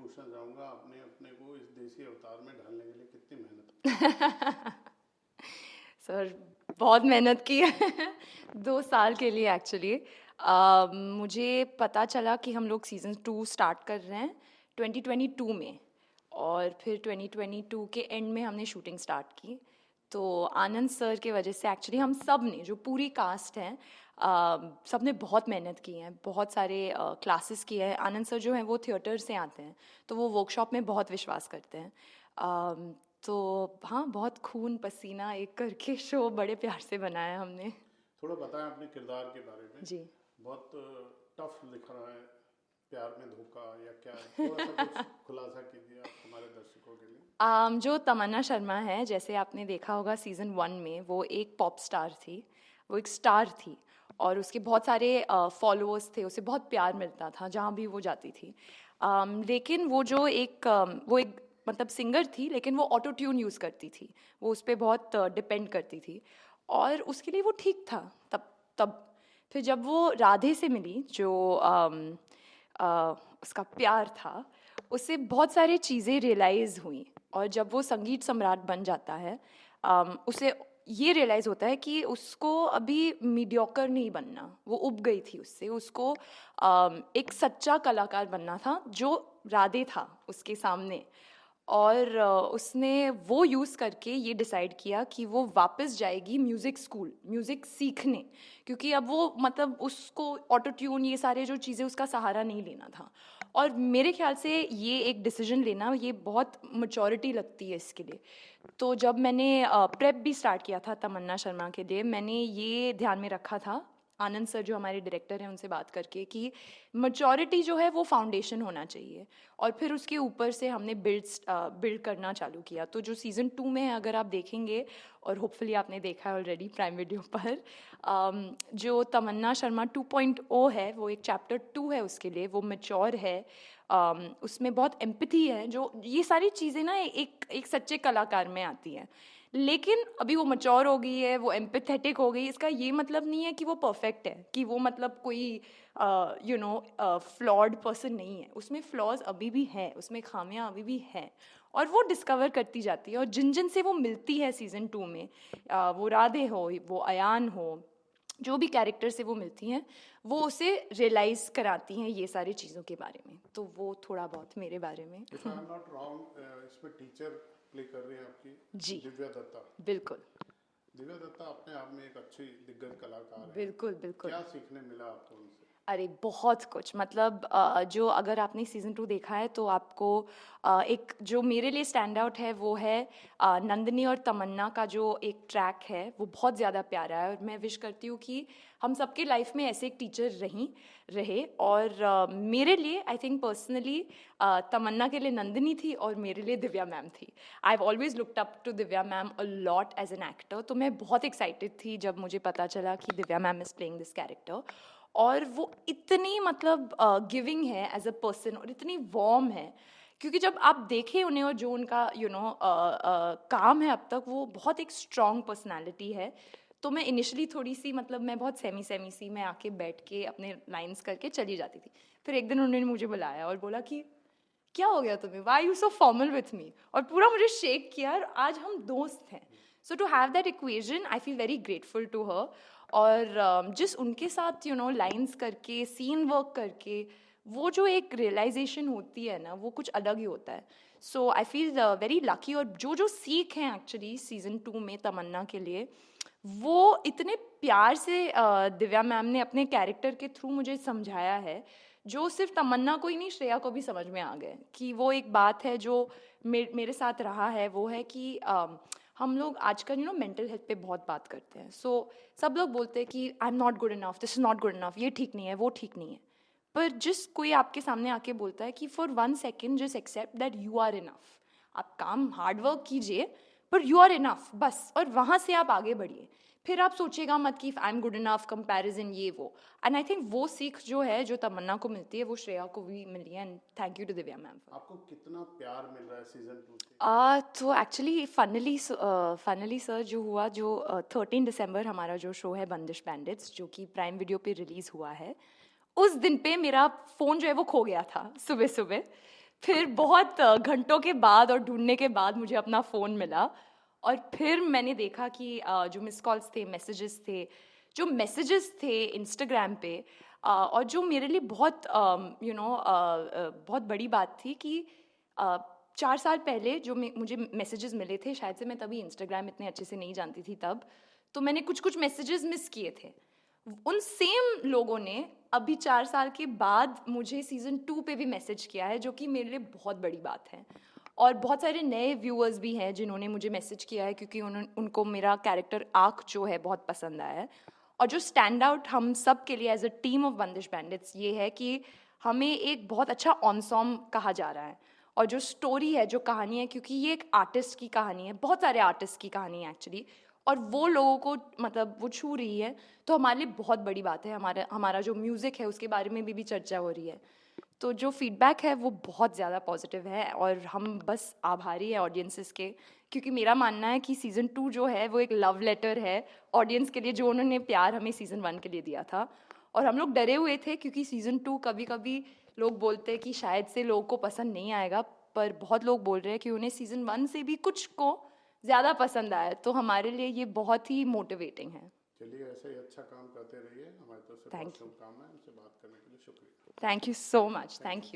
पूछना चाहूँगा, आपने अपने को इस देसी अवतार में ढालने के लिए कितनी मेहनत की? सर बहुत मेहनत की है 2 साल के लिए एक्चुअली। मुझे पता चला कि हम लोग सीज़न 2 स्टार्ट कर रहे हैं 2022 में, और फिर 2022 के एंड में हमने शूटिंग स्टार्ट की। तो आनंद सर के वजह से एक्चुअली हम सब ने, जो पूरी कास्ट है, सब ने बहुत मेहनत की है, बहुत सारे क्लासेस किए हैं। आनंद सर जो हैं वो थिएटर से आते हैं, तो वो वर्कशॉप में बहुत विश्वास करते हैं। तो हाँ, बहुत खून पसीना एक करके शो बड़े प्यार से बनाया हमने। थोड़ा बताएं अपने किरदार के बारे में। जी। बहुत टफ लिख रहा है, प्यार में धोखा या क्या है? थोड़ा सा कुछ खुलासा कीजिए आप हमारे दर्शकों के लिए। जो तमन्ना शर्मा है, जैसे आपने देखा होगा सीज़न 1 में, वो एक पॉप स्टार थी, वो एक स्टार थी, और उसके बहुत सारे फॉलोअर्स थे, उसे बहुत प्यार मिलता था जहाँ भी वो जाती थी। लेकिन वो जो एक वो एक मतलब सिंगर थी, लेकिन वो ऑटो ट्यून यूज़ करती थी, वो उस पर बहुत डिपेंड करती थी, और उसके लिए वो ठीक था तब तब फिर जब वो राधे से मिली, जो उसका प्यार था, उससे बहुत सारी चीज़ें रियलाइज़ हुई। और जब वो संगीत सम्राट बन जाता है, उसे ये रियलाइज़ होता है कि उसको अभी मीडियोकर नहीं बनना, वो उब गई थी उससे, उसको एक सच्चा कलाकार बनना था, जो राधे था उसके सामने। और उसने वो यूज़ करके ये डिसाइड किया कि वो वापस जाएगी म्यूज़िक स्कूल, म्यूज़िक सीखने, क्योंकि अब वो मतलब उसको ऑटो ट्यून ये सारे जो चीज़ें उसका सहारा नहीं लेना था। और मेरे ख्याल से ये एक डिसीजन लेना, ये बहुत मैच्योरिटी लगती है इसके लिए। तो जब मैंने प्रेप भी स्टार्ट किया था तमन्ना शर्मा के लिए, मैंने ये ध्यान में रखा था, आनंद सर जो हमारे डायरेक्टर हैं उनसे बात करके, कि मैच्योरिटी जो है वो फाउंडेशन होना चाहिए, और फिर उसके ऊपर से हमने बिल्ड करना चालू किया। तो जो सीज़न 2 में है, अगर आप देखेंगे, और होपफुली आपने देखा है ऑलरेडी प्राइम वीडियो पर, जो तमन्ना शर्मा 2.0 है, वो एक चैप्टर 2 है उसके लिए, वो मैच्योर है। उसमें बहुत एम्पैथी है, जो ये सारी चीज़ें ना एक एक सच्चे कलाकार में आती हैं। लेकिन अभी वो मैच्योर हो गई है, वो एम्पैथेटिक हो गई, इसका ये मतलब नहीं है कि वो परफेक्ट है, कि वो मतलब कोई फ्लॉड पर्सन नहीं है। उसमें फ्लॉज अभी भी हैं, उसमें खामियां अभी भी हैं, और वो डिस्कवर करती जाती है। और जिन जिन से वो मिलती है सीज़न 2 में, वो राधे हो, वो अयान हो, जो भी कैरेक्टर से वो मिलती हैं, वो उसे रियलाइज़ कराती हैं ये सारी चीज़ों के बारे में। तो वो थोड़ा बहुत मेरे बारे में। If I am not wrong, इसमें टीचर प्ले कर रही हैं आपकी जी, दिव्या दत्ता। बिल्कुल दिव्या दत्ता अपने आप में एक अच्छी दिग्गज कलाकार हैं। बिल्कुल बिल्कुल। क्या सीखने मिला आपको उनसे? अरे बहुत कुछ, मतलब जो अगर आपने सीज़न 2 देखा है, तो आपको एक जो मेरे लिए स्टैंड आउट है, वो है नंदिनी और तमन्ना का जो एक ट्रैक है, वो बहुत ज़्यादा प्यारा है। और मैं विश करती हूँ कि हम सबके लाइफ में ऐसे एक टीचर रहे। और मेरे लिए, आई थिंक पर्सनली, तमन्ना के लिए नंदिनी थी, और मेरे लिए दिव्या मैम थी। I have always looked up to Divya ma'am a lot as an actor. तो मैं बहुत एक्साइटेड थी जब मुझे पता चला कि Divya ma'am is playing this character. और वो इतनी मतलब गिविंग है एज अ पर्सन, और इतनी वार्म है, क्योंकि जब आप देखें उन्हें, और जो उनका काम है अब तक, वो बहुत एक स्ट्रॉन्ग पर्सनालिटी है। तो मैं इनिशियली थोड़ी सी, मतलब मैं बहुत सेमी सेमी सी, मैं आके बैठ के अपने लाइंस करके चली जाती थी। फिर एक दिन उन्होंने मुझे बुलाया और बोला कि क्या हो गया तुम्हें, why you so formal with me, और पूरा मुझे शेक किया, और आज हम दोस्त हैं। So to have that equation, I feel very grateful to her. और जिस उनके साथ लाइंस करके, सीन वर्क करके, वो जो एक रियलाइजेशन होती है ना, वो कुछ अलग ही होता है। सो आई फील वेरी लकी। और जो जो सीख हैं एक्चुअली सीज़न 2 में तमन्ना के लिए, वो इतने प्यार से दिव्या मैम ने अपने कैरेक्टर के थ्रू मुझे समझाया है, जो सिर्फ तमन्ना को ही नहीं, श्रेया को भी समझ में आ गए। कि वो एक बात है जो मेरे साथ रहा है, वो है कि हम लोग आजकल मेंटल हेल्थ पे बहुत बात करते हैं। सो सब लोग बोलते हैं कि I am not good enough, this is not good enough, ये ठीक नहीं है, वो ठीक नहीं है। पर जिस कोई आपके सामने आके बोलता है कि for 1 second just accept that you are enough, आप काम हार्ड वर्क कीजिए, पर यू आर इनफ बस, और वहाँ से आप आगे बढ़िए। फिर आप सोचेगा मत कि I am good enough, comparison, ये वो। एंड आई थिंक वो सीख जो है, जो तमन्ना को मिलती है, वो श्रेया को भी मिली है। And thank you to Divya ma'am for. आपको कितना प्यार मिल रहा है सीजन 2 से? तो एक्चुअली फनली सर जो हुआ, जो 13 दिसंबर हमारा जो शो है बंदिश बैंडिट्स, जो कि प्राइम वीडियो पे रिलीज़ हुआ है, उस दिन पे मेरा फ़ोन जो है वो खो गया था सुबह सुबह। फिर बहुत घंटों के बाद और ढूंढने के बाद मुझे अपना फ़ोन मिला और फिर मैंने देखा कि जो मिस कॉल्स थे, मैसेजेस थे इंस्टाग्राम पे, और जो मेरे लिए बहुत बहुत बड़ी बात थी कि 4 साल पहले जो मुझे मैसेजेस मिले थे, शायद से मैं तभी इंस्टाग्राम इतने अच्छे से नहीं जानती थी तब, तो मैंने कुछ कुछ मैसेजेस मिस किए थे। उन सेम लोगों ने अभी 4 साल के बाद मुझे सीज़न 2 पे भी मैसेज किया है, जो कि मेरे लिए बहुत बड़ी बात है। और बहुत सारे नए व्यूअर्स भी हैं जिन्होंने मुझे मैसेज किया है, क्योंकि उनको मेरा कैरेक्टर आर्क जो है बहुत पसंद आया है। और जो स्टैंड आउट हम सब के लिए एज अ टीम ऑफ बंदिश बैंडिट्स ये है कि हमें एक बहुत अच्छा ऑनसॉम कहा जा रहा है। और जो स्टोरी है, जो कहानी है, क्योंकि ये एक आर्टिस्ट की कहानी है, बहुत सारे आर्टिस्ट की कहानी है एक्चुअली, और वो लोगों को मतलब वो छू रही है, तो हमारे लिए बहुत बड़ी बात है। हमारा जो म्यूज़िक है उसके बारे में भी चर्चा हो रही है। तो जो फीडबैक है वो बहुत ज़्यादा पॉजिटिव है और हम बस आभारी हैं ऑडियंसेस के, क्योंकि मेरा मानना है कि सीज़न 2 जो है वो एक लव लेटर है ऑडियंस के लिए, जो उन्होंने प्यार हमें सीज़न 1 के लिए दिया था। और हम लोग डरे हुए थे क्योंकि सीज़न 2 कभी कभी लोग बोलते हैं कि शायद से लोगों को पसंद नहीं आएगा, पर बहुत लोग बोल रहे हैं कि उन्हें सीज़न 1 से भी कुछ को ज़्यादा पसंद आया, तो हमारे लिए ये बहुत ही मोटिवेटिंग है। चलिए ऐसे ही अच्छा काम करते रहिए, हमारी तरफ से बहुत थैंक यू, शुभकामनाएं। हमसे बात करने के लिए शुक्रिया। Thank you so much, thank you.